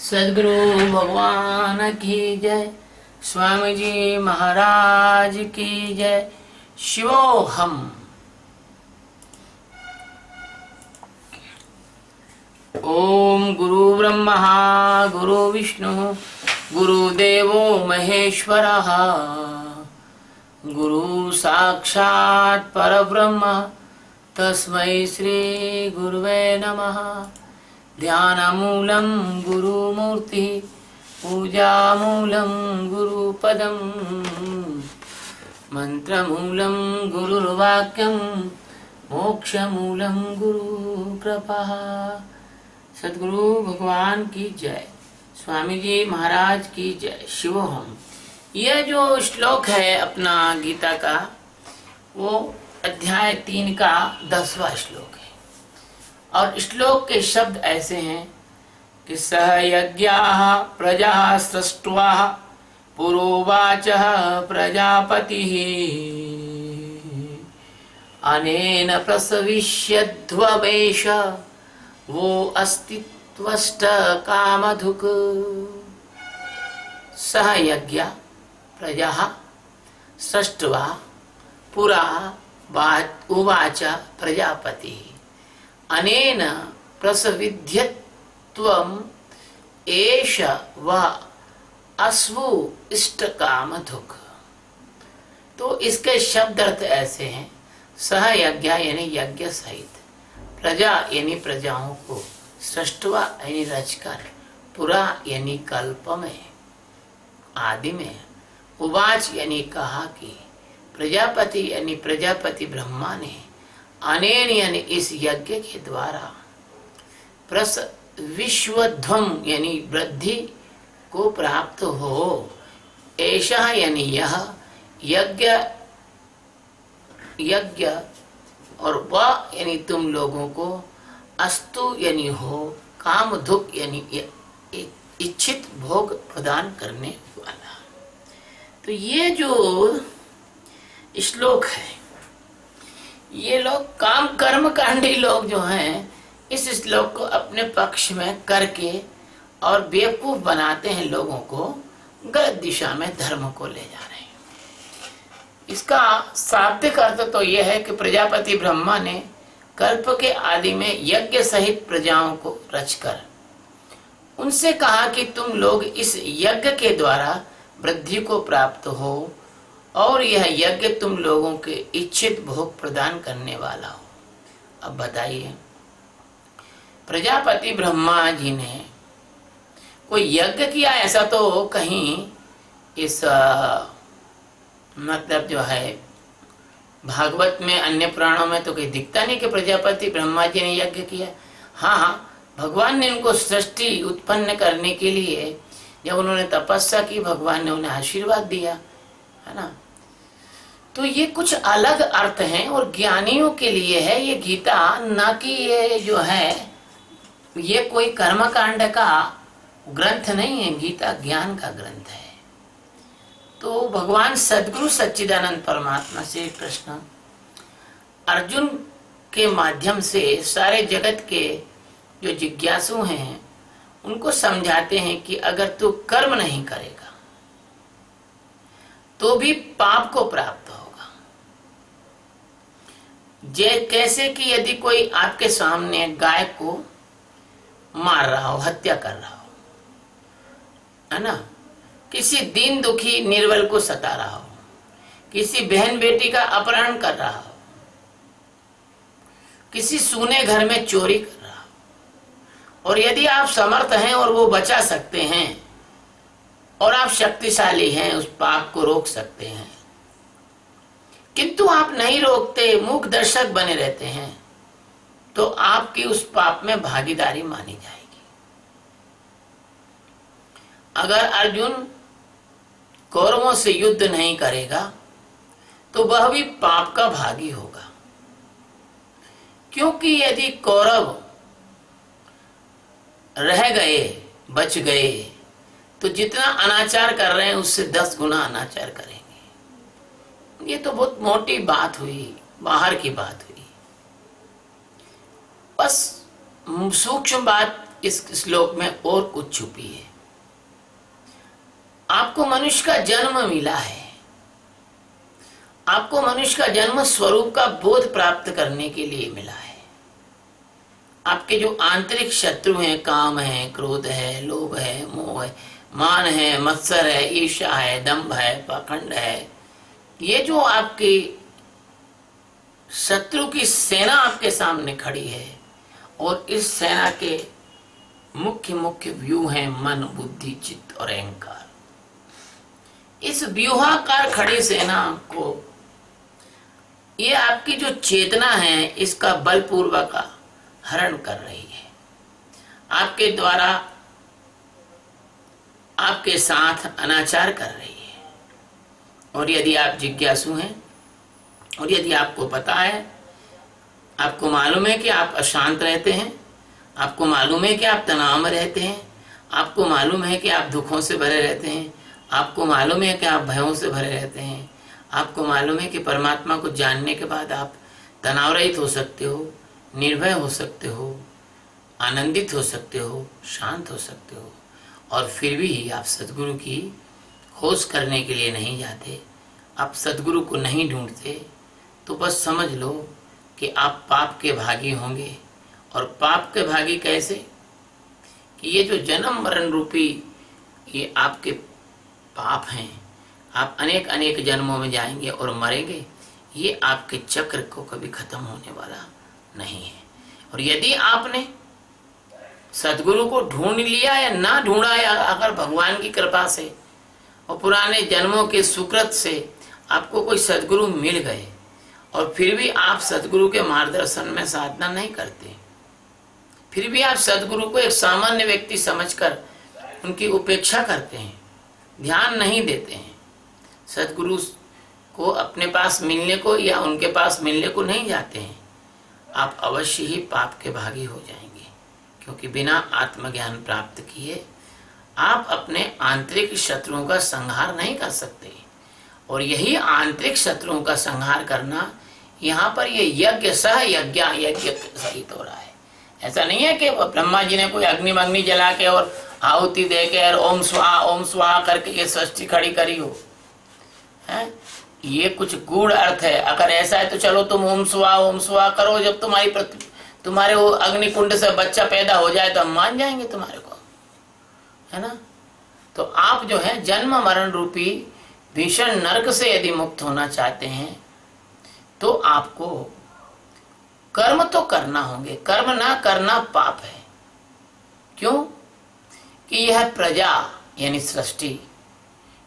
सद्गुरु भगवान की जय। स्वामी जी महाराज की जय। शिवोहम। ओम गुरु ब्रह्मा गुरु विष्णु गुरुदेवो महेश्वरः गुरु साक्षात् परब्रह्म तस्मै श्री गुरुवे नमः। ध्यानमूलं गुरुमूर्ति पूजामूलं गुरुपदं मंत्रमूलं गुरुर्वाक्यं मोक्षमूलं गुरुकृपा। सद्गुरु भगवान की जय। स्वामी जी महाराज की जय। शिवोहम। यह जो श्लोक है अपना गीता का, वो अध्याय 3 का 10वां श्लोक है। और श्लोक के शब्द ऐसे हैं कि सह यज्ञाः प्रजाः सृष्ट्वा पुरोवाचः प्रजापतिः अनेन प्रसविष्यध्वमेष वो अस्तित्वष्ट कामधुक्। सह यज्ञ प्रजाः सृष्ट्वा पुरा उवाच प्रजापतिः अनेन प्रसविध्यत्वम् एष व अस्वु इष्ट कामधुक्। तो इसके शब्द अर्थ ऐसे हैं। सह यज्ञ यानी यज्ञ सहित, प्रजा यानी प्रजाओं को, सृष्टवा यानी रचकर, पुरा यानी कल्प में, आदि में, उवाच यानी कहा कि, प्रजापति यानी प्रजापति ब्रह्मा ने, अनेन यानी इस यज्ञ के द्वारा, प्रस विश्वध्वम यानी वृद्धि को प्राप्त हो, ऐसा यानी यह यज्ञ और व यानी तुम लोगों को, अस्तु यानी हो, काम दुख यानी इच्छित भोग प्रदान करने वाला। तो ये जो श्लोक है, ये लोग काम कर्म कांडी लोग जो हैं, इस श्लोक को अपने पक्ष में करके और बेवकूफ बनाते हैं, लोगों को गलत दिशा में धर्म को ले जा रहे हैं। इसका शाब्दिक अर्थ तो यह है कि प्रजापति ब्रह्मा ने कल्प के आदि में यज्ञ सहित प्रजाओं को रचकर उनसे कहा कि तुम लोग इस यज्ञ के द्वारा वृद्धि को प्राप्त हो और यह यज्ञ तुम लोगों के इच्छित भोग प्रदान करने वाला हो। अब बताइए, प्रजापति ब्रह्मा जी ने कोई यज्ञ किया ऐसा तो कहीं इस मतलब जो है भागवत में, अन्य पुराणों में तो कहीं दिखता नहीं कि प्रजापति ब्रह्मा जी ने यज्ञ किया। हाँ, भगवान ने उनको सृष्टि उत्पन्न करने के लिए जब उन्होंने तपस्या की, भगवान ने उन्हें आशीर्वाद दिया, है ना। तो ये कुछ अलग अर्थ हैं और ज्ञानियों के लिए है ये गीता, ना कि ये जो है ये कोई कर्मकांड का ग्रंथ नहीं है। गीता ज्ञान का ग्रंथ है। तो भगवान सद्गुरु सच्चिदानंद परमात्मा से कृष्ण अर्जुन के माध्यम से सारे जगत के जो जिज्ञासु हैं उनको समझाते हैं कि अगर तू कर्म नहीं करेगा तो भी पाप को प्राप्त होगा। कैसे कि यदि कोई आपके सामने गाय को मार रहा हो, हत्या कर रहा हो, है ना, किसी दीन दुखी निर्बल को सता रहा हो, किसी बहन बेटी का अपहरण कर रहा हो, किसी सूने घर में चोरी कर रहा हो, और यदि आप समर्थ हैं और वो बचा सकते हैं और आप शक्तिशाली हैं, उस पाप को रोक सकते हैं, किंतु आप नहीं रोकते, मूक दर्शक बने रहते हैं, तो आपकी उस पाप में भागीदारी मानी जाएगी। अगर अर्जुन कौरवों से युद्ध नहीं करेगा तो वह भी पाप का भागी होगा, क्योंकि यदि कौरव रह गए, बच गए, तो जितना अनाचार कर रहे हैं उससे 10 गुना अनाचार करेंगे। ये तो बहुत मोटी बात हुई, बाहर की बात हुई। बस सूक्ष्म बात इस श्लोक में और कुछ छुपी है। आपको मनुष्य का जन्म मिला है, आपको मनुष्य का जन्म स्वरूप का बोध प्राप्त करने के लिए मिला है। आपके जो आंतरिक शत्रु हैं, काम है, क्रोध है, लोभ है, मोह है, मान है, मत्सर है, ईर्ष्या है, दंभ है, पाखंड है, ये जो आपकी शत्रु की सेना आपके सामने खड़ी है, और इस सेना के मुख्य मुख्य व्यूह हैं मन, बुद्धि, चित्त और अहंकार। इस व्यूहाकार खड़ी सेना को, ये आपकी जो चेतना है, इसका बलपूर्वक हरण कर रही है। आपके द्वारा आपके साथ अनाचार कर रही है। और यदि आप जिज्ञासु हैं, और यदि आपको पता है, आपको मालूम है कि आप अशांत रहते हैं, आपको मालूम है कि आप तनाव में रहते हैं, आपको मालूम है कि आप दुखों से भरे रहते हैं, आपको मालूम है कि आप भयों से भरे रहते हैं, आपको मालूम है कि परमात्मा को जानने के बाद आप तनाव रहित हो सकते हो, निर्भय हो सकते हो, आनंदित हो सकते हो, शांत हो सकते हो, और फिर भी आप सद्गुरु की खोज करने के लिए नहीं जाते, आप सद्गुरु को नहीं ढूंढते, तो बस समझ लो कि आप पाप के भागी होंगे। और पाप के भागी कैसे? कि ये जो जन्म मरण रूपी ये आपके पाप हैं, आप अनेक अनेक जन्मों में जाएंगे और मरेंगे, ये आपके चक्र को कभी खत्म होने वाला नहीं है। और यदि आपने सद्गुरु को ढूंढ लिया या ना ढूंढा, या अगर भगवान की कृपा से और पुराने जन्मों के सुकृत से आपको कोई सद्गुरु मिल गए, और फिर भी आप सद्गुरु के मार्गदर्शन में साधना नहीं करते, फिर भी आप सद्गुरु को एक सामान्य व्यक्ति समझकर उनकी उपेक्षा करते हैं, ध्यान नहीं देते हैं, सद्गुरु को अपने पास मिलने को या उनके पास मिलने को नहीं जाते हैं, आप अवश्य ही पाप के भागी हो जाएंगे। क्योंकि बिना आत्मज्ञान प्राप्त किए आप अपने आंतरिक शत्रुओं का संहार नहीं कर सकते। और यही आंतरिक शत्रुओं का संहार करना, यहाँ पर ये यज्ञ सह यज्ञ सहित हो रहा है। ऐसा नहीं है कि ब्रह्मा जी ने कोई अग्नि जला के और आहुति दे के और ओम स्वाहा करके ये सृष्टि खड़ी करी हो, है? ये कुछ गूढ़ अर्थ है। अगर ऐसा है तो चलो तुम ओम स्वाहा करो, जब तुम्हारे वो अग्नि कुंड से बच्चा पैदा हो जाए तो हम मान जाएंगे तुम्हारे को, है ना? तो आप जो है जन्म मरण रूपी भीषण नरक से यदि मुक्त होना चाहते हैं, तो आपको कर्म तो करना होंगे। कर्म ना करना पाप है। क्यों? कि यह प्रजा यानी सृष्टि,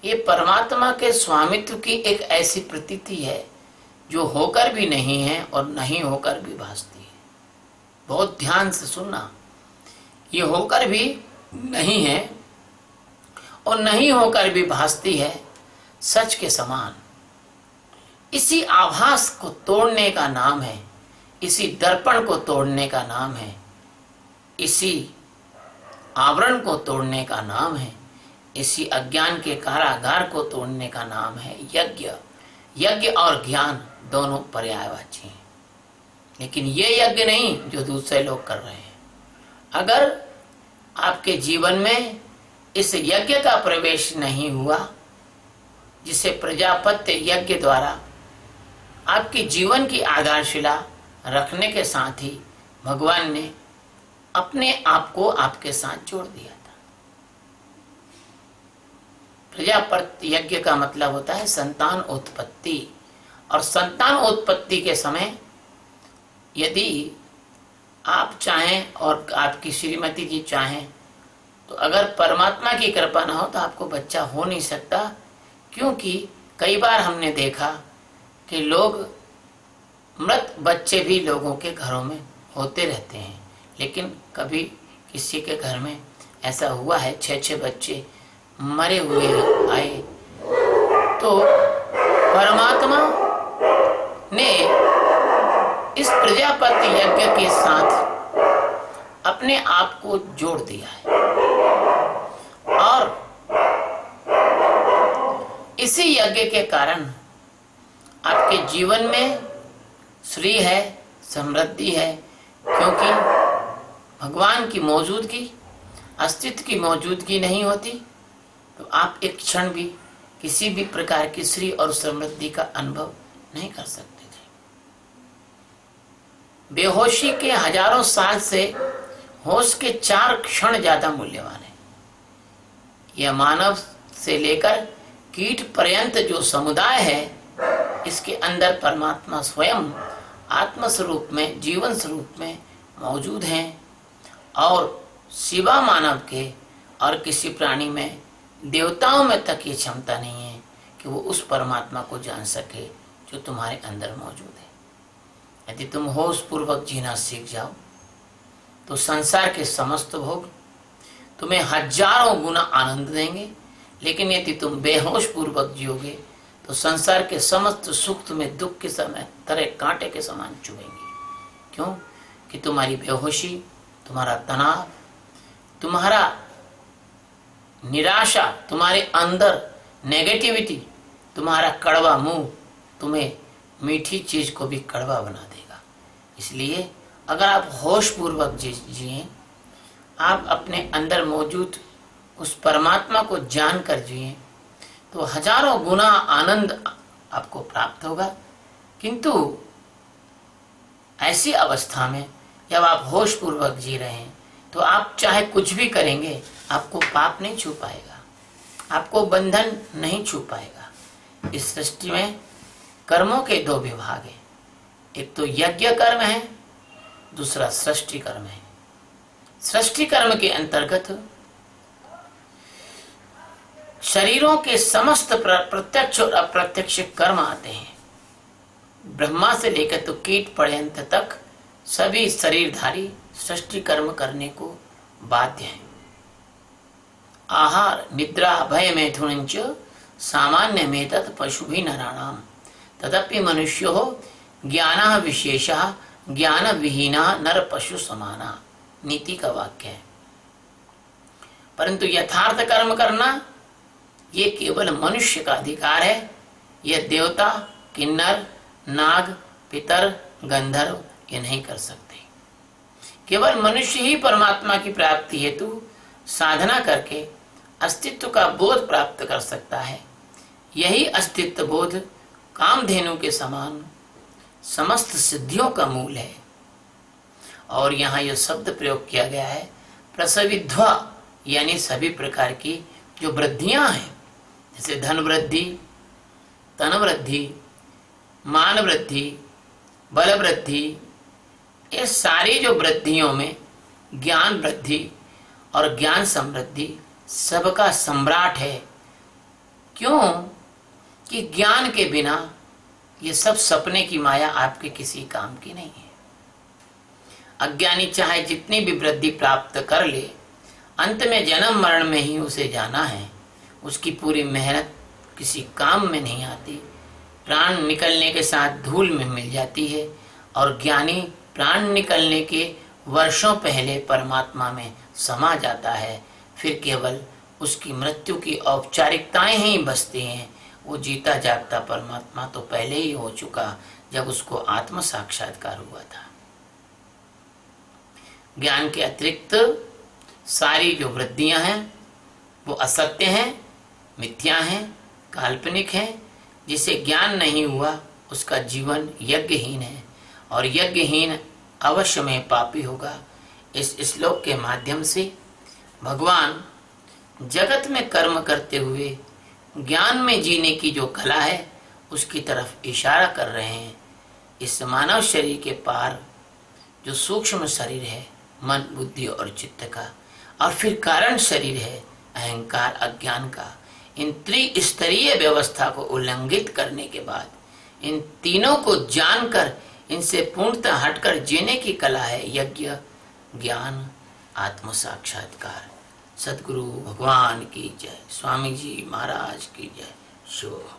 ये परमात्मा के स्वामित्व की एक ऐसी प्रतीति है जो होकर भी नहीं है और नहीं होकर भी भासती है। बहुत ध्यान से सुनना, ये होकर भी नहीं है और नहीं होकर भी भासती है, सच के समान। इसी आभास को तोड़ने का नाम है, इसी दर्पण को तोड़ने का नाम है, इसी आवरण को तोड़ने का नाम है, इसी अज्ञान के कारागार को तोड़ने का नाम है यज्ञ। यज्ञ और ज्ञान दोनों पर्यायवाची हैं, लेकिन ये यज्ञ नहीं जो दूसरे लोग कर रहे हैं। अगर आपके जीवन में इस यज्ञ का प्रवेश नहीं हुआ, जिसे प्रजापत्य यज्ञ द्वारा आपके जीवन की आधारशिला रखने के साथ ही भगवान ने अपने आप को आपके साथ जोड़ दिया था। प्रजापत्य यज्ञ का मतलब होता है संतान उत्पत्ति, और संतान उत्पत्ति के समय यदि आप चाहें और आपकी श्रीमती जी चाहें, तो अगर परमात्मा की कृपा ना हो तो आपको बच्चा हो नहीं सकता। क्योंकि कई बार हमने देखा कि लोग, मृत बच्चे भी लोगों के घरों में होते रहते हैं, लेकिन कभी किसी के घर में ऐसा हुआ है 6 बच्चे मरे हुए आए, तो परमात्मा ने इस प्रजापति यज्ञ के साथ अपने आप को जोड़ दिया है, और इसी यज्ञ के कारण आपके जीवन में श्री है, समृद्धि है। क्योंकि भगवान की मौजूदगी, अस्तित्व की मौजूदगी नहीं होती तो आप एक क्षण भी किसी भी प्रकार की श्री और समृद्धि का अनुभव नहीं कर सकते थे। बेहोशी के हजारों साल से होश के 4 क्षण ज्यादा मूल्यवान है। यह मानव से लेकर कीट पर्यंत जो समुदाय है, इसके अंदर परमात्मा स्वयं आत्म स्वरूप में, जीवन स्वरूप में मौजूद हैं और सिवा मानव के और किसी प्राणी में, देवताओं में तक ये क्षमता नहीं है कि वो उस परमात्मा को जान सके जो तुम्हारे अंदर मौजूद है। यदि तुम होश पूर्वक जीना सीख जाओ तो संसार के समस्त भोग तुम्हें हजारों गुना आनंद देंगे, लेकिन यदि तुम बेहोश पूर्वक जियोगे तो संसार के समस्त सुख तुम्हें दुख के समय तरह कांटे के समान चुभेंगे। क्यों? कि तुम्हारी बेहोशी, तुम्हारा तनाव, तुम्हारा निराशा, तुम्हारे अंदर नेगेटिविटी, तुम्हारा कड़वा मुंह तुम्हें मीठी चीज को भी कड़वा बना देगा। इसलिए अगर आप होश पूर्वक जिए, आप अपने अंदर मौजूद उस परमात्मा को जानकर जिए, तो हजारों गुना आनंद आपको प्राप्त होगा। किंतु ऐसी अवस्था में जब आप होश पूर्वक जी रहे हैं तो आप चाहे कुछ भी करेंगे, आपको पाप नहीं छू पाएगा, आपको बंधन नहीं छू पाएगा। इस सृष्टि में कर्मों के 2 विभाग हैं, एक तो यज्ञ कर्म है, दूसरा सृष्टि कर्म है। सृष्टि कर्म के अंतर्गत शरीरों के समस्त प्रत्यक्ष और अप्रत्यक्ष कर्म आते हैं। ब्रह्मा से लेकर तो कीट पर्यंत तक सभी शरीरधारी सृष्टि कर्म करने को बाध्य हैं। आहार निद्रा भय मैथुनञ्च सामान्य में तत् पशु भी नराणाम तदपि मनुष्यो ज्ञान विशेषः ज्ञान विहीना नर पशु समाना, नीति का वाक्य है। परंतु यथार्थ कर्म करना ये केवल मनुष्य का अधिकार है। यह देवता, किन्नर, नाग, पितर, गंधर्व ये नहीं कर सकते। केवल मनुष्य ही परमात्मा की प्राप्ति हेतु साधना करके अस्तित्व का बोध प्राप्त कर सकता है। यही अस्तित्व बोध कामधेनु के समान समस्त सिद्धियों का मूल है। और यहाँ यह शब्द प्रयोग किया गया है प्रसविध्वा, यानी सभी प्रकार की जो वृद्धियां हैं, जैसे धन वृद्धि, तन वृद्धि, मान वृद्धि, बल वृद्धि, ये सारी जो वृद्धियों में ज्ञान वृद्धि और ज्ञान समृद्धि सबका सम्राट है। क्यों? कि ज्ञान के बिना ये सब सपने की माया आपके किसी काम की नहीं है। अज्ञानी चाहे जितनी भी वृद्धि प्राप्त कर ले, अंत में जन्म मरण में ही उसे जाना है। उसकी पूरी मेहनत किसी काम में नहीं आती, प्राण निकलने के साथ धूल में मिल जाती है। और ज्ञानी प्राण निकलने के वर्षों पहले परमात्मा में समा जाता है। फिर केवल उसकी मृत्यु की औपचारिकताएं ही बचती हैं। वो जीता जागता परमात्मा तो पहले ही हो चुका जब उसको आत्म साक्षात्कार हुआ था। ज्ञान के अतिरिक्त सारी जो वृद्धियां हैं वो असत्य हैं, मिथ्या हैं, काल्पनिक हैं। जिसे ज्ञान नहीं हुआ उसका जीवन यज्ञहीन है और यज्ञहीन अवश्य में पापी होगा। इस श्लोक के माध्यम से भगवान जगत में कर्म करते हुए ज्ञान में जीने की जो कला है उसकी तरफ इशारा कर रहे हैं। इस मानव शरीर के पार जो सूक्ष्म शरीर है, मन, बुद्धि और चित्त का, और फिर कारण शरीर है अहंकार, अज्ञान का, इन त्रिस्तरीय व्यवस्था को उल्लंघित करने के बाद इन तीनों को जानकर इनसे पूर्णतः हटकर जीने की कला है यज्ञ, ज्ञान, आत्म साक्षात्कार। सद्गुरु भगवान की जय, स्वामी जी महाराज की जय। शुभ।